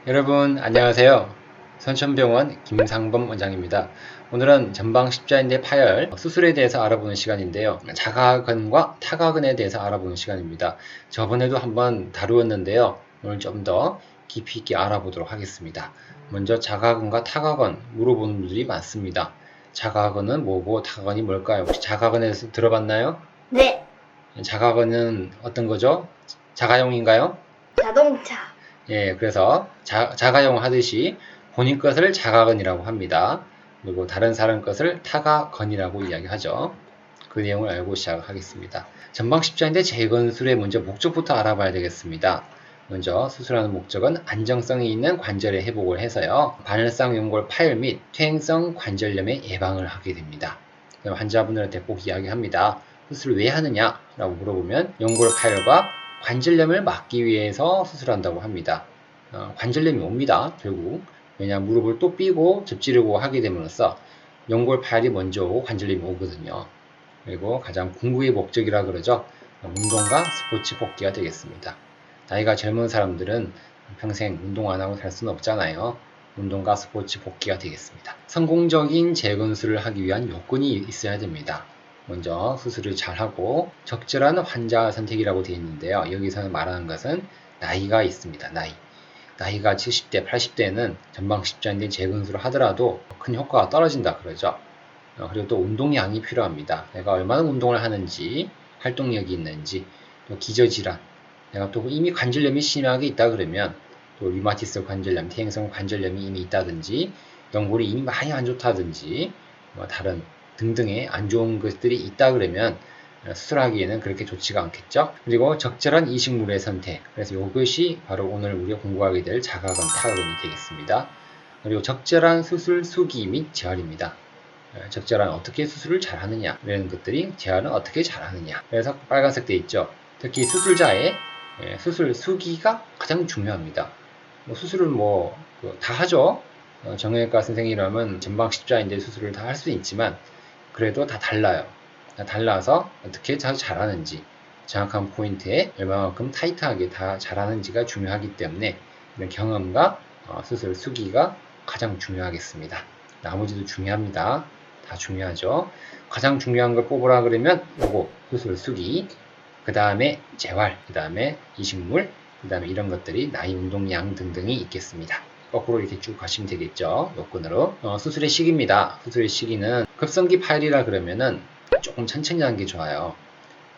여러분 안녕하세요. 선천병원 김상범 원장입니다. 오늘은 전방 십자인대 파열 수술에 대해서 알아보는 시간인데요. 자가근과 타가근에 대해서 알아보는 시간입니다. 저번에도 한번 다루었는데요. 오늘 좀 더 깊이 있게 알아보도록 하겠습니다. 먼저 자가근과 타가근 물어보는 분들이 많습니다. 자가근은 뭐고 타가근이 뭘까요? 혹시 자가근에 대해서 들어봤나요? 네, 자가근은 어떤 거죠? 자가용인가요? 자동차. 예, 그래서 자가용 하듯이 본인 것을 자가건이라고 합니다. 그리고 다른 사람 것을 타가건이라고 이야기하죠. 그 내용을 알고 시작하겠습니다. 전방 십자인대 재건술의 먼저 목적부터 알아봐야 되겠습니다. 먼저 수술하는 목적은 안정성이 있는 관절의 회복을 해서요. 반혈성 연골 파열 및 퇴행성 관절염의 예방을 하게 됩니다. 그럼 환자분들한테 꼭 이야기합니다. 수술을 왜 하느냐? 라고 물어보면 연골 파열과 관절염을 막기 위해서 수술한다고 합니다. 관절염이 옵니다. 결국. 왜냐 무릎을 또 삐고 접지르고 하게 됨으로써 연골 파열이 먼저 오고 관절염이 오거든요. 그리고 가장 궁극의 목적이라 그러죠. 운동과 스포츠 복귀가 되겠습니다. 나이가 젊은 사람들은 평생 운동 안 하고 살 수는 없잖아요. 운동과 스포츠 복귀가 되겠습니다. 성공적인 재건술을 하기 위한 요건이 있어야 됩니다. 먼저 수술을 잘하고 적절한 환자 선택이라고 되어 있는데요. 여기서 말하는 것은 나이가 있습니다. 나이가 70대, 80대는 전방 십자인대 재건술을 하더라도 큰 효과가 떨어진다 그러죠. 그리고 또 운동량이 필요합니다. 내가 얼마나 운동을 하는지, 활동력이 있는지, 또 기저질환, 내가 또 이미 관절염이 심하게 있다 그러면 또 류마티스 관절염, 퇴행성 관절염이 이미 있다든지, 연골이 이미 많이 안 좋다든지, 다른 등등의 안 좋은 것들이 있다 그러면 수술하기에는 그렇게 좋지가 않겠죠. 그리고 적절한 이식물의 선택. 그래서 이것이 바로 오늘 우리가 공부하게 될 자가근, 타가근이 되겠습니다. 그리고 적절한 수술 수기 및 재활입니다. 적절한 어떻게 수술을 잘하느냐 이런 것들이 재활은 어떻게 잘하느냐. 그래서 빨간색 돼 있죠. 특히 수술자의 수술 수기가 가장 중요합니다. 수술을 다 하죠. 정형외과 선생님이라면 전방 십자인대 수술을 다 할 수 있지만 그래도 다 달라요. 달라서 어떻게 잘하는지 정확한 포인트에 얼마만큼 타이트하게 다 잘하는지가 중요하기 때문에 이런 경험과 수술 수기가 가장 중요하겠습니다. 나머지도 중요합니다. 다 중요하죠. 가장 중요한 걸 뽑으라 그러면 요거 수술 수기, 그 다음에 재활, 그 다음에 이식물, 그 다음에 이런 것들이 나이, 운동량 등등이 있겠습니다. 거꾸로 이렇게 쭉 가시면 되겠죠. 요건으로. 수술의 시기입니다. 수술의 시기는 급성기 파열이라 그러면은 조금 천천히 하는 게 좋아요.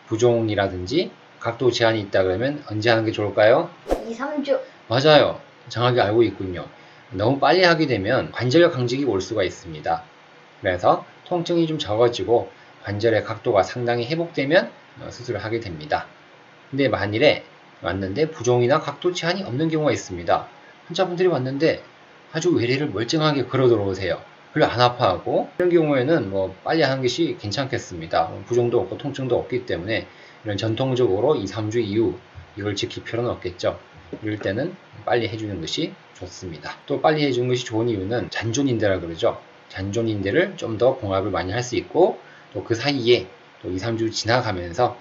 부종이라든지 각도 제한이 있다 그러면 언제 하는 게 좋을까요? 2, 3주. 맞아요. 정확히 알고 있군요. 너무 빨리 하게 되면 관절 강직이 올 수가 있습니다. 그래서 통증이 좀 적어지고 관절의 각도가 상당히 회복되면 수술을 하게 됩니다. 근데 만일에 왔는데 부종이나 각도 제한이 없는 경우가 있습니다. 환자분들이 왔는데 아주 외래를 멀쩡하게 걸어 들어오세요. 별로 안 아파하고 이런 경우에는 빨리 하는 것이 괜찮겠습니다. 부종도 없고 통증도 없기 때문에 이런 전통적으로 2, 3주 이후 이걸 지킬 필요는 없겠죠. 이럴 때는 빨리 해주는 것이 좋습니다. 또 빨리 해주는 것이 좋은 이유는 잔존인대라 그러죠. 잔존인대를 좀 더 봉합을 많이 할 수 있고 또 그 사이에 또 2, 3주 지나가면서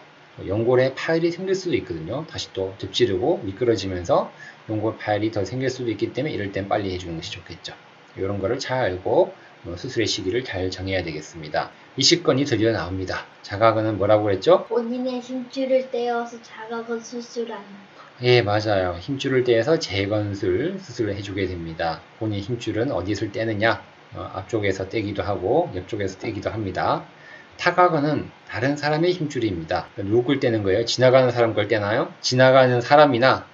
연골에 파열이 생길 수도 있거든요. 다시 또 듭지르고 미끄러지면서 연골 파열이 더 생길 수도 있기 때문에 이럴 땐 빨리 해주는 것이 좋겠죠. 이런 거를 잘 알고 수술의 시기를 잘 정해야 되겠습니다. 이식건이 드디어 나옵니다. 자가근은 뭐라고 그랬죠? 본인의 힘줄을 떼어서 자가근 수술하는. 예, 맞아요. 힘줄을 떼서 재건술 수술을 해주게 됩니다. 본인 힘줄은 어디서 떼느냐? 앞쪽에서 떼기도 하고 옆쪽에서 떼기도 합니다. 타가근은 다른 사람의 힘줄입니다. 누구 걸 떼는 거예요? 지나가는 사람 걸 떼나요? 지나가는 사람이나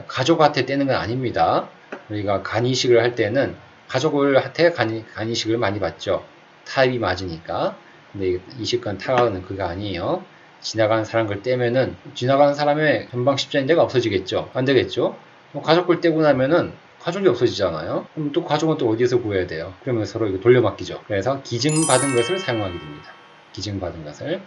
가족한테 떼는 건 아닙니다. 우리가 간 이식을 할 때는 가족한테 간 이식을 많이 받죠. 타입이 맞으니까. 근데 이식건 타가근은 그거 아니에요. 지나가는 사람 걸 떼면은 지나가는 사람의 전방 십자인대가 없어지겠죠. 안 되겠죠. 가족 걸 떼고 나면은 가족이 없어지잖아요. 그럼 또 가족은 또 어디에서 구해야 돼요? 그러면 서로 이거 돌려막기죠. 그래서 기증받은 것을 사용하게 됩니다. 기증받은 것을.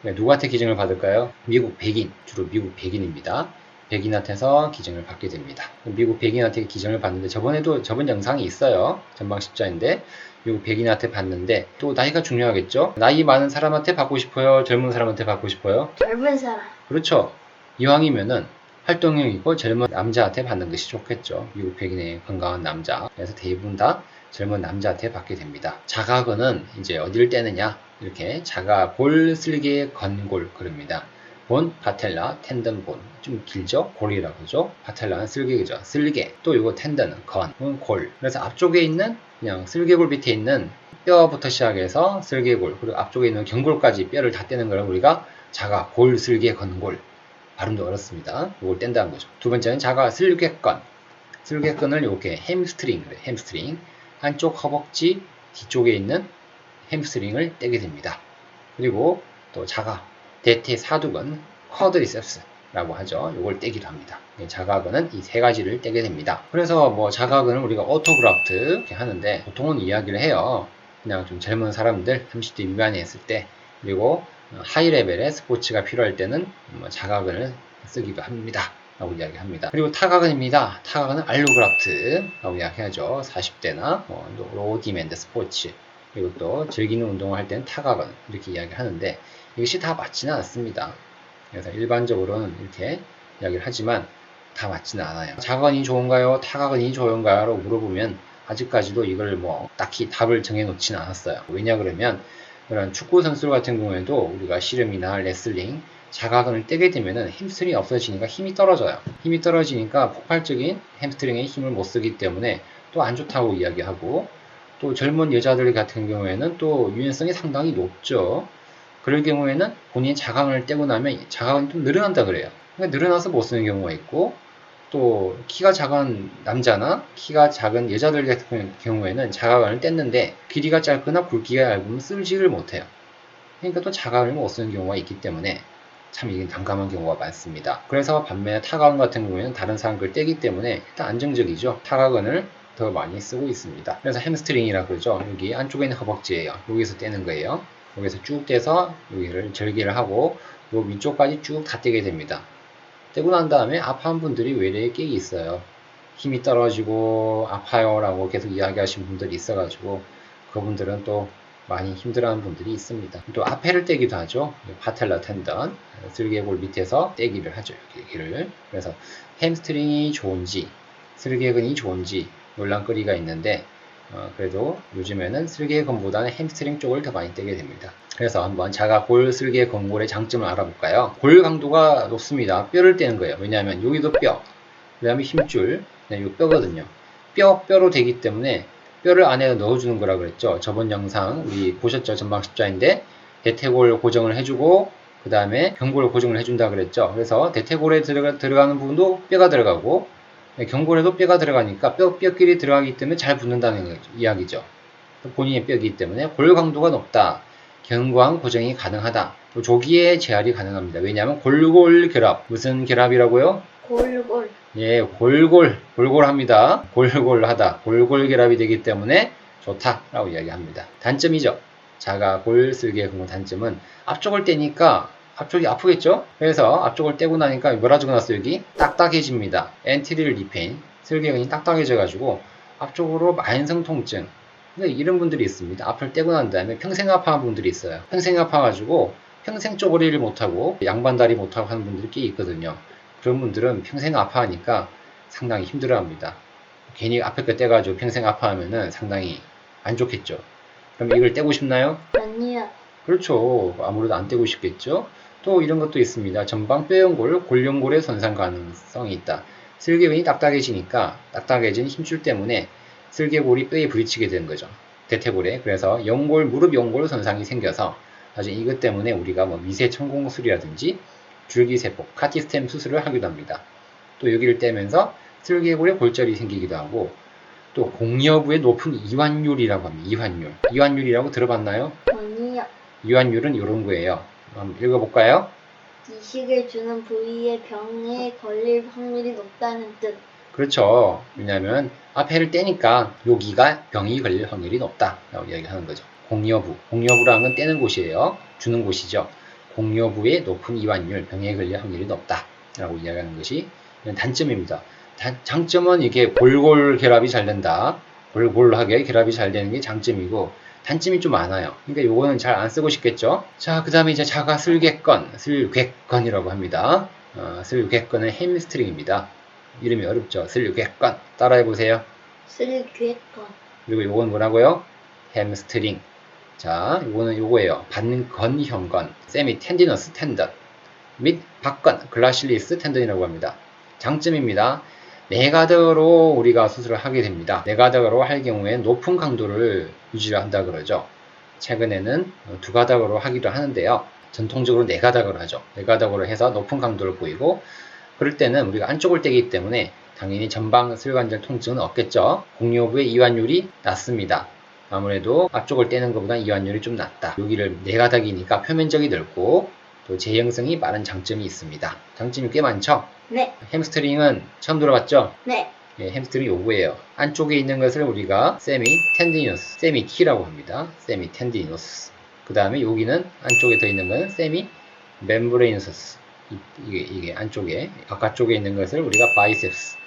누구한테 기증을 받을까요? 미국 백인, 주로 미국 백인입니다. 백인한테서 기증을 받게 됩니다. 미국 백인한테 기증을 받는데 저번 영상이 있어요. 전방 십자인데 미국 백인한테 받는데 또 나이가 중요하겠죠? 나이 많은 사람한테 받고 싶어요? 젊은 사람한테 받고 싶어요? 젊은 사람. 그렇죠. 이왕이면은 활동력이고 젊은 남자한테 받는 것이 좋겠죠. 미국 백인의 건강한 남자. 그래서 대부분 다 젊은 남자한테 받게 됩니다. 자가근은 이제 어디를 떼느냐? 이렇게 자가 골, 슬개, 건골 그럽니다. 본, 파텔라, 텐던 본. 좀 길죠? 골이라고 그러죠? 파텔라는 슬개죠. 슬개. 또 이거 텐던은 건, 골. 그래서 앞쪽에 있는 그냥 슬개골 밑에 있는 뼈부터 시작해서 슬개골, 그리고 앞쪽에 있는 경골까지 뼈를 다 떼는 걸 우리가 자가 골, 슬개, 건골. 발음도 어렵습니다. 이걸 뗀다는 거죠. 두 번째는 자가 슬개건. 슬개건을 이렇게 햄스트링, 햄스트링. 한쪽 허벅지 뒤쪽에 있는 햄스트링을 떼게 됩니다. 그리고 또 자가 대퇴사두근 쿼드리셉스라고 하죠. 이걸 떼기도 합니다. 자가근은 이 세 가지를 떼게 됩니다. 그래서 뭐 자가근을 우리가 오토그라프트 이렇게 하는데 보통은 이야기를 해요. 그냥 좀 젊은 사람들 30대 미만에 했을 때 그리고 하이 레벨의 스포츠가 필요할 때는 자가근을 쓰기도 합니다. 라고 이야기합니다. 그리고 타가근입니다. 타가근은 알로그라프트라고 이야기하죠. 40대나 로우 디맨드 스포츠 그리고 또 즐기는 운동을 할 때는 타가근 이렇게 이야기하는데 이것이 다 맞지는 않습니다. 그래서 일반적으로는 이렇게 이야기를 하지만 다 맞지는 않아요. 자가근이 좋은가요? 타가근이 좋은가요? 라고 물어보면 아직까지도 이걸 뭐 딱히 답을 정해놓지는 않았어요. 왜냐 그러면 그런 축구 선수 같은 경우에도 우리가 씨름이나 레슬링 자가근을 떼게 되면은 햄스트링이 없어지니까 힘이 떨어져요. 힘이 떨어지니까 폭발적인 햄스트링에 힘을 못 쓰기 때문에 또 안 좋다고 이야기하고 또 젊은 여자들 같은 경우에는 또 유연성이 상당히 높죠. 그럴 경우에는 본인이 자가근을 떼고 나면 자가근이 좀 늘어난다 그래요. 그러니까 늘어나서 못 쓰는 경우가 있고 또 키가 작은 남자나 키가 작은 여자들 같은 경우에는 자가근을 뗐는데 길이가 짧거나 굵기가 얇으면 쓰지를 못해요. 그러니까 또 자가근을 못 쓰는 경우가 있기 때문에 참 이게 난감한 경우가 많습니다. 그래서 반면에 타가근 같은 경우에는 다른 사람 걸 떼기 때문에 일단 안정적이죠. 타가근을 더 많이 쓰고 있습니다. 그래서 햄스트링이라 그러죠. 여기 안쪽에 있는 허벅지예요. 여기서 떼는 거예요. 여기서 쭉 떼서 여기를 절개를 하고 요 위쪽까지 쭉 다 떼게 됩니다. 떼고 난 다음에 아파한 분들이 외래에 꽤 있어요. 힘이 떨어지고 아파요 라고 계속 이야기하시는 분들이 있어가지고 그분들은 또 많이 힘들어하는 분들이 있습니다. 또 앞에를 떼기도 하죠. 파텔라 텐던, 슬개골 밑에서 떼기를 하죠. 여기를. 그래서 햄스트링이 좋은지 슬개근이 좋은지 논란거리가 있는데 그래도 요즘에는 슬개근보다는 햄스트링 쪽을 더 많이 떼게 됩니다. 그래서 한번 자가 골, 슬개, 건골의 장점을 알아볼까요? 골 강도가 높습니다. 뼈를 떼는 거예요. 왜냐하면 여기도 뼈, 그 다음에 힘줄, 이 뼈거든요. 뼈로 되기 때문에 뼈를 안에 넣어주는 거라 그랬죠. 저번 영상 우리 보셨죠? 전방 십자인데 대퇴골 고정을 해주고 그 다음에 경골 고정을 해준다 그랬죠. 그래서 대퇴골에 들어가는 부분도 뼈가 들어가고 경골에도 뼈가 들어가니까 뼈끼리 들어가기 때문에 잘 붙는다는 이야기죠. 본인의 뼈이기 때문에 골 강도가 높다. 견고한 고정이 가능하다. 또 조기에 재활이 가능합니다. 왜냐하면 골골 결합. 무슨 결합이라고요? 골골. 예, 골골합니다. 골골하다. 골골 결합이 되기 때문에 좋다라고 이야기합니다. 단점이죠. 자가 골, 슬개, 근골 단점은 앞쪽을 떼니까 앞쪽이 아프겠죠? 그래서 앞쪽을 떼고 나니까 뭐라 적어놨어요? 여기 딱딱해집니다. 엔티릴 리페인. 슬개근이 딱딱해져가지고 앞쪽으로 만성 통증. 근데 이런 분들이 있습니다. 앞을 떼고 난 다음에 평생 아파하는 분들이 있어요. 평생 아파가지고 평생 쪼그리를 못하고 양반다리 못하고 하는 분들이 꽤 있거든요. 그런 분들은 평생 아파하니까 상당히 힘들어합니다. 괜히 앞에 거 떼가지고 평생 아파하면은 상당히 안 좋겠죠. 그럼 이걸 떼고 싶나요? 아니요. 그렇죠. 아무래도 안 떼고 싶겠죠. 또 이런 것도 있습니다. 전방 뼈연골, 골연골의 손상 가능성이 있다. 슬개근이 딱딱해지니까 딱딱해진 힘줄 때문에 슬개골이 뼈에 부딪히게 되는 거죠. 대퇴골에. 그래서 연골, 무릎 연골 손상이 생겨서 나중에 이것 때문에 우리가 뭐 미세 천공술이라든지 줄기세포, 카티스템 수술을 하기도 합니다. 또 여기를 떼면서 슬개골에 골절이 생기기도 하고 또 공여부의 높은 이완율이라고 합니다. 이완율. 이완율이라고 들어봤나요? 아니요. 이완율은 이런 거예요. 한번 읽어볼까요? 이식을 주는 부위에 병에 걸릴 확률이 높다는 뜻. 그렇죠. 왜냐하면 앞에를 떼니까 여기가 병이 걸릴 확률이 높다라고 이야기하는 거죠. 공여부. 공여부라는 건 떼는 곳이에요. 주는 곳이죠. 공여부의 높은 이완율, 병에 걸릴 확률이 높다라고 이야기하는 것이 단점입니다. 장점은 이게 골골 결합이 잘 된다. 골골하게 결합이 잘 되는 게 장점이고 단점이 좀 많아요. 그러니까 요거는 잘 안 쓰고 싶겠죠. 자, 그 다음에 이제 자가 슬개건, 슬개건이라고 합니다. 슬개건은 햄스트링입니다. 이름이 어렵죠? 슬개건. 따라해보세요. 슬개건. 그리고 요건 뭐라고요? 햄스트링. 자, 요거는 요거예요. 반건형건, 세미 텐디너스 텐던 및 박건, 글라실리스 텐던이라고 합니다. 장점입니다. 네가닥으로 우리가 수술을 하게 됩니다. 네가닥으로 할 경우에 높은 강도를 유지를 한다 그러죠. 최근에는 두 가닥으로 하기도 하는데요. 전통적으로 네 가닥으로 하죠. 네 가닥으로 해서 높은 강도를 보이고, 그럴 때는 우리가 안쪽을 떼기 때문에 당연히 전방 슬관절 통증은 없겠죠. 공요부의 이완율이 낮습니다. 아무래도 앞쪽을 떼는 것보다 이완율이 좀 낮다. 여기를 네 가닥이니까 표면적이 넓고 또 재형성이 빠른 장점이 있습니다. 장점이 꽤 많죠? 네. 햄스트링은 처음 들어봤죠? 네. 예, 햄스트링이 요거예요. 안쪽에 있는 것을 우리가 세미 텐디노스, 세미 T라고 합니다. 세미 텐디노스. 그 다음에 여기는 안쪽에 더 있는 것은 세미 멤브레이너스. 이게 안쪽에, 바깥쪽에 있는 것을 우리가 바이셉스,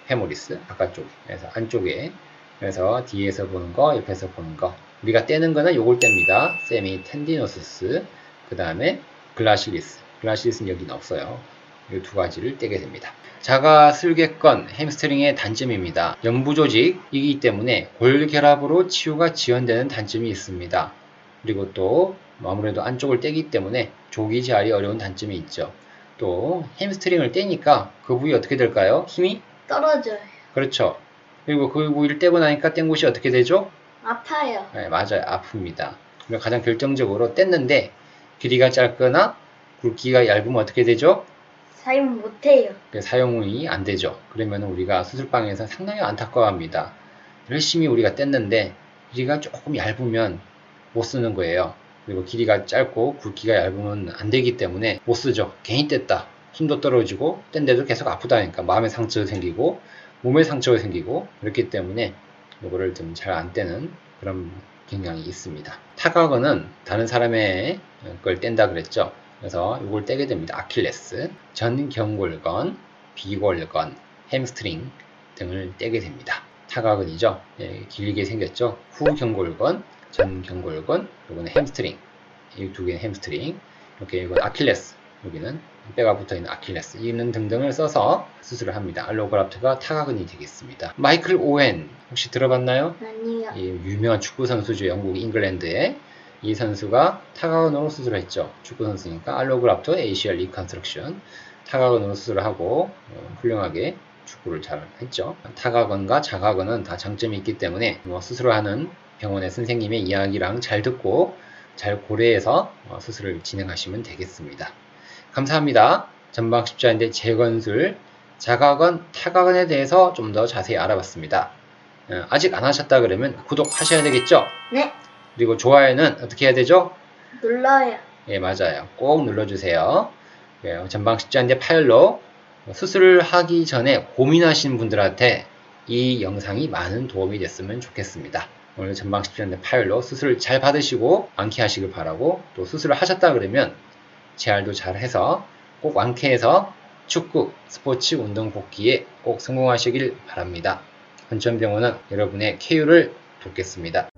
페모리스, 바깥쪽. 그래서 안쪽에, 그래서 뒤에서 보는 거, 옆에서 보는 거. 우리가 떼는 거는 요걸 뗍니다. 세미 텐디노스스. 그 다음에 글라실리스. 글라실리스는 여기는 없어요. 이 두 가지를 떼게 됩니다. 자가 슬개건 햄스트링의 단점입니다. 연부 조직이기 때문에 골결합으로 치유가 지연되는 단점이 있습니다. 그리고 또 아무래도 안쪽을 떼기 때문에 조기 재활이 어려운 단점이 있죠. 또 햄스트링을 떼니까 그 부위 어떻게 될까요? 힘이 떨어져요. 그렇죠. 그리고 그 부위를 떼고 나니까 뗀 곳이 어떻게 되죠? 아파요. 네, 맞아요. 아픕니다. 그리고 가장 결정적으로 뗐는데 길이가 짧거나 굵기가 얇으면 어떻게 되죠? 사용 못해요. 사용이 안 되죠. 그러면 우리가 수술방에서 상당히 안타까워합니다. 열심히 우리가 뗐는데 길이가 조금 얇으면 못 쓰는 거예요. 그리고 길이가 짧고 굵기가 얇으면 안 되기 때문에 못 쓰죠. 괜히 뗐다. 힘도 떨어지고 뗀데도 계속 아프다니까 마음의 상처가 생기고 몸에 상처가 생기고 그렇기 때문에 이거를 좀 잘 안 떼는 그런 경향이 있습니다. 타각은 다른 사람의 걸 뗀다 그랬죠. 그래서 이걸 떼게 됩니다. 아킬레스, 전경골건, 비골건, 햄스트링 등을 떼게 됩니다. 타각은이죠. 예, 길게 생겼죠. 후경골건, 전경골건, 요거는 햄스트링. 이 두 개는 햄스트링. 이렇게 이건 아킬레스. 여기는 뼈가 붙어있는 아킬레스. 이는 등등을 써서 수술을 합니다. 알로그라프트가 타각은이 되겠습니다. 마이클 오웬 혹시 들어봤나요? 아니요. 이 유명한 축구 선수죠. 영국 잉글랜드의 이 선수가 타각은으로 수술을 했죠. 축구 선수니까 알로그라프트 ACL 리컨스트럭션 타각은으로 수술을 하고 훌륭하게 축구를 잘 했죠. 타각은과 자각은은 다 장점이 있기 때문에 수술을 하는 병원의 선생님의 이야기랑 잘 듣고 잘 고려해서 수술을 진행하시면 되겠습니다. 감사합니다. 전방 십자인대 재건술 자각은 타각은에 대해서 좀 더 자세히 알아봤습니다. 아직 안 하셨다 그러면 구독하셔야 되겠죠? 네. 그리고 좋아요는 어떻게 해야 되죠? 눌러요. 예, 맞아요. 꼭 눌러주세요. 전방 십자인대 파열로 수술을 하기 전에 고민하시는 분들한테 이 영상이 많은 도움이 됐으면 좋겠습니다. 오늘 전방 십자인대 파열로 수술 잘 받으시고 완쾌하시길 바라고, 또 수술을 하셨다 그러면 재활도 잘 해서 꼭 완쾌해서 축구, 스포츠 운동 복귀에 꼭 성공하시길 바랍니다. 헌천병원은 여러분의 쾌유를 돕겠습니다.